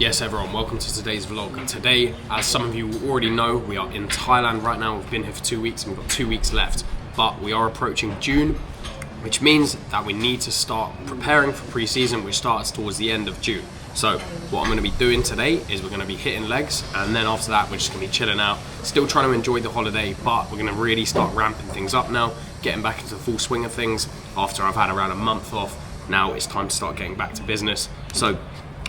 Yes everyone, welcome to today's vlog. Today, as some of you already know, we are in Thailand right now. We've been here for 2 weeks and we've got 2 weeks left. But we are approaching June, which means that we need to start preparing for pre-season, which starts towards the end of June. So what I'm going to be doing today is we're going to be hitting legs, and then after that we're just going to be chilling out, still trying to enjoy the holiday, but we're going to really start ramping things up now, getting back into the full swing of things. After I've had around a month off, now it's time to start getting back to business. So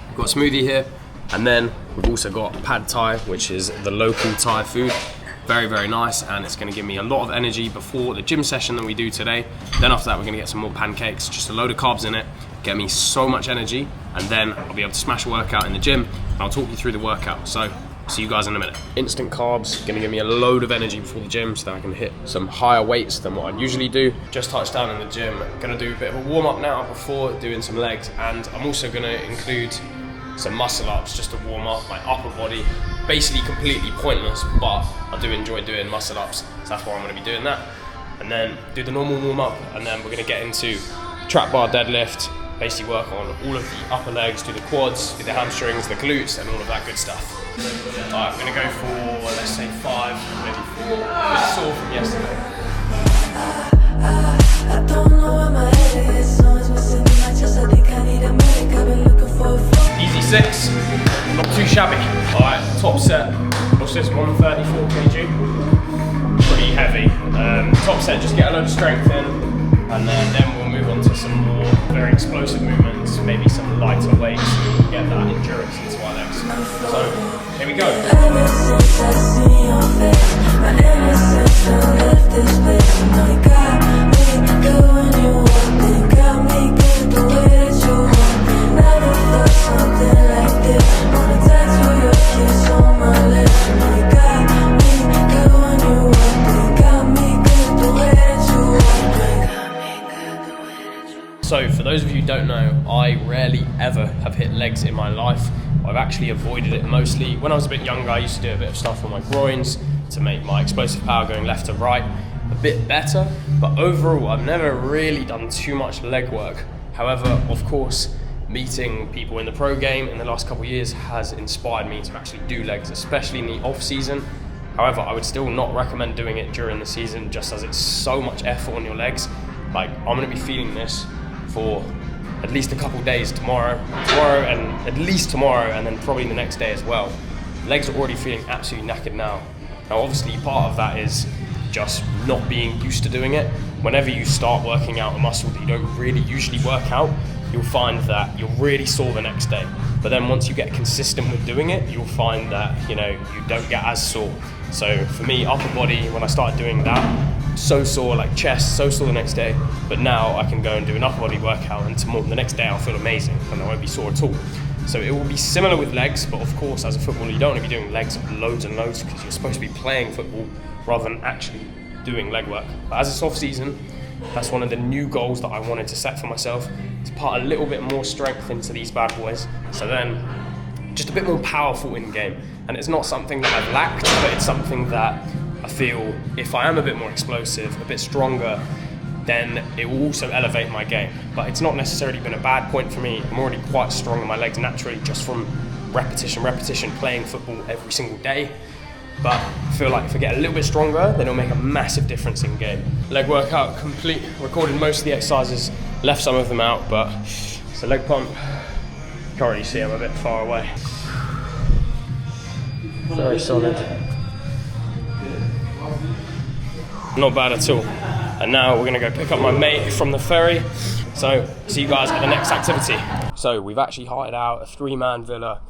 we've got a smoothie here, and then we've also got pad thai, which is the local Thai food. Very, very nice, and it's gonna give me a lot of energy before the gym session that we do today. Then after that, we're gonna get some more pancakes, just a load of carbs in it, get me so much energy, and then I'll be able to smash a workout in the gym, and I'll talk you through the workout. So, see you guys in a minute. Instant carbs, gonna give me a load of energy before the gym so that I can hit some higher weights than what I usually do. Just touched down in the gym, gonna do a bit of a warm up now before doing some legs, and I'm also gonna include some muscle ups just to warm up my upper body. Basically completely pointless, but I do enjoy doing muscle ups, so that's why I'm going to be doing that. And then do the normal warm up, and then we're going to get into trap bar deadlift, basically work on all of the upper legs, do the quads, do the hamstrings, the glutes, and all of that good stuff. Alright, I'm going to go for, let's say 5, maybe 4. A bit sore from yesterday. I don't know where my head is, so it's missing in my chest. I think I need a medic. I've been looking for a easy 6, not too shabby. Alright, top set. What's this? 134 kg. Pretty heavy. Top set, just get a load of strength in, and then we'll move on to some more very explosive movements, maybe some lighter weights, get that endurance into our legs. So, here we go. Ever since I see your face, my innocence done left this place. You know you got me good when you walk in, got me good the way that you walk. Never felt something like this. Wanna tattoo your kiss on my lips. You know you got me good when you walk in, got me good the way that you walk. So for those of you who don't know, I rarely ever have hit legs in my life. I've actually avoided it mostly. When I was a bit younger, I used to do a bit of stuff on my groins to make my explosive power going left to right a bit better, but overall I've never really done too much leg work. However, of course, meeting people in the pro game in the last couple of years has inspired me to actually do legs, especially in the off season. However, I would still not recommend doing it during the season, just as it's so much effort on your legs. Like, I'm gonna be feeling this for at least a couple of days, tomorrow, and at least tomorrow, and then probably the next day as well. Legs are already feeling absolutely knackered now. Now, obviously, part of that is just not being used to doing it. Whenever you start working out a muscle that you don't really usually work out, you'll find that you're really sore the next day. But then once you get consistent with doing it, you'll find that, you don't get as sore. So for me, upper body, when I started doing that, so sore, like chest, so sore the next day. But now I can go and do an upper body workout, and the next day I'll feel amazing and I won't be sore at all. So it will be similar with legs, but of course, as a footballer, you don't want to be doing legs loads and loads because you're supposed to be playing football rather than actually doing leg work. But as it's off season, that's one of the new goals that I wanted to set for myself, to put a little bit more strength into these bad boys, so then just a bit more powerful in game. And it's not something that I've lacked, but it's something that I feel if I am a bit more explosive, a bit stronger, then it will also elevate my game. But it's not necessarily been a bad point for me. I'm already quite strong in my legs naturally, just from repetition, playing football every single day. But I feel like if I get a little bit stronger, then it'll make a massive difference in game. Leg workout complete, recorded most of the exercises, left some of them out, but it's a leg pump. Can't really see, I'm a bit far away. Very solid. Not bad at all. And now we're gonna go pick up my mate from the ferry. So, see you guys at the next activity. So, we've actually hired out a 3-man villa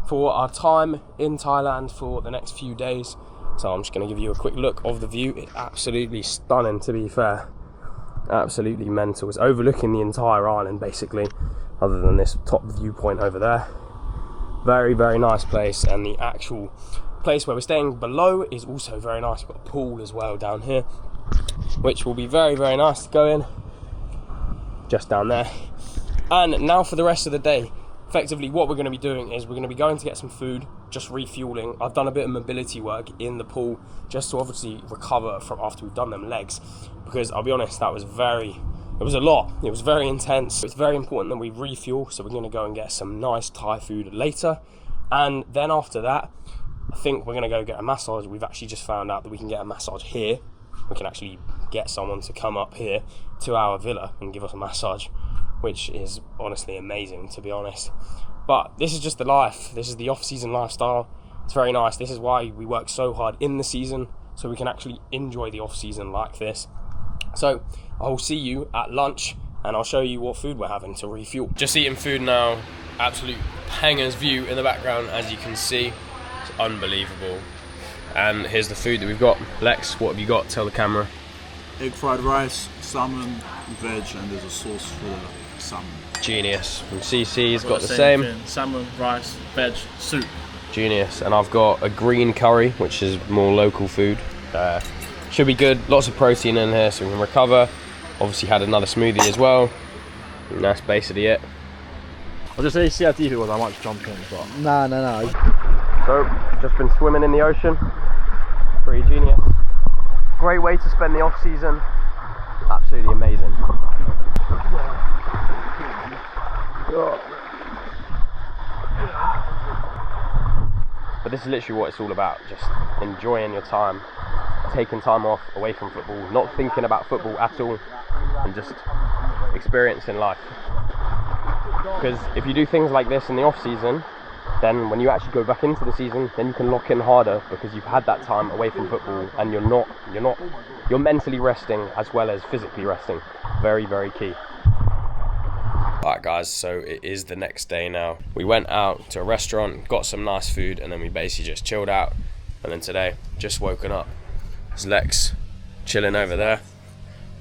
for our time in Thailand for the next few days. So I'm just going to give you a quick look of the view. It's absolutely stunning, to be fair. Absolutely mental. It's overlooking the entire island basically, other than this top viewpoint over there. Very, very nice place, and the actual place where we're staying below is also very nice. We've got a pool as well down here, which will be very, very nice to go in. Just down there. And now for the rest of the day. Effectively, what we're going to be doing is we're going to be going to get some food, just refueling. I've done a bit of mobility work in the pool just to obviously recover from after we've done them legs, because I'll be honest, it was a lot. It was very intense. It's very important that we refuel, so we're going to go and get some nice Thai food later. And then after that, I think we're going to go get a massage. We've actually just found out that we can get a massage here. We can actually get someone to come up here to our villa and give us a massage, which is honestly amazing, to be honest. But this is just the life. This is the off-season lifestyle. It's very nice. This is why we work so hard in the season, so we can actually enjoy the off-season like this. So I'll see you at lunch, and I'll show you what food we're having to refuel. Just eating food now. Absolute hangers view in the background, as you can see. It's unbelievable. And here's the food that we've got. Lex, what have you got? Tell the camera. Egg fried rice, salmon, veg, and there's a sauce for the salmon. Genius. And CC's got the same. Salmon, rice, veg, soup. Genius. And I've got a green curry, which is more local food. Should be good. Lots of protein in here, so we can recover. Obviously had another smoothie as well. And that's basically it. I'll just say see how deep it was, I might jump in, but... No. So, just been swimming in the ocean. Pretty genius. Great way to spend the off season. Absolutely amazing. But this is literally what it's all about. Just enjoying your time. Taking time off away from football. Not thinking about football at all. And just experiencing life. Because if you do things like this in the off season, then when you actually go back into the season, then you can lock in harder because you've had that time away from football and you're mentally resting as well as physically resting. Very, very key. Alright guys, so it is the next day now. We went out to a restaurant, got some nice food, and then we basically just chilled out. And then today, just woken up. There's Lex chilling over there.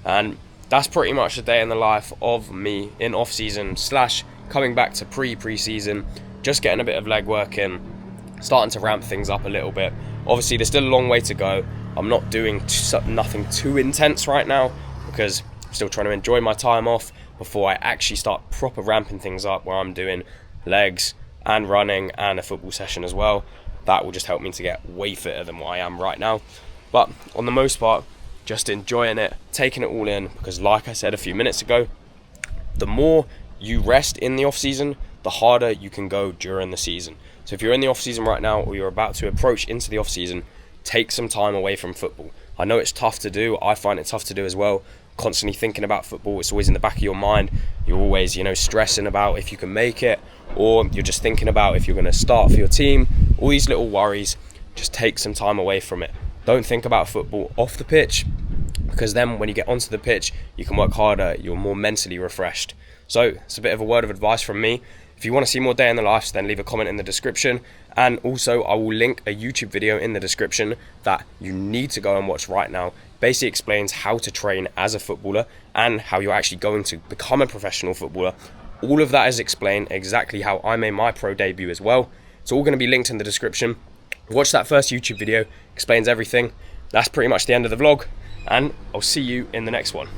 And that's pretty much the day in the life of me in off season / coming back to pre-season. Just getting a bit of leg work in, starting to ramp things up a little bit. Obviously, there's still a long way to go. I'm not doing nothing too intense right now because I'm still trying to enjoy my time off before I actually start proper ramping things up where I'm doing legs and running and a football session as well. That will just help me to get way fitter than what I am right now. But on the most part, just enjoying it, taking it all in, because like I said a few minutes ago, the more you rest in the off season, the harder you can go during the season. So if you're in the off season right now, or you're about to approach into the off season, take some time away from football. I know it's tough to do. I find it tough to do as well. Constantly thinking about football, it's always in the back of your mind. You're always, stressing about if you can make it, or you're just thinking about if you're going to start for your team. All these little worries. Just take some time away from it. Don't think about football off the pitch, because then when you get onto the pitch, you can work harder. You're more mentally refreshed. So it's a bit of a word of advice from me. If you want to see more day in the life, then leave a comment in the description. And also, I will link a YouTube video in the description that you need to go and watch right now. Basically explains how to train as a footballer and how you're actually going to become a professional footballer. All of that is explained, exactly how I made my pro debut as well. It's all going to be linked in the description. Watch that first YouTube video, explains everything. That's pretty much the end of the vlog, and I'll see you in the next one.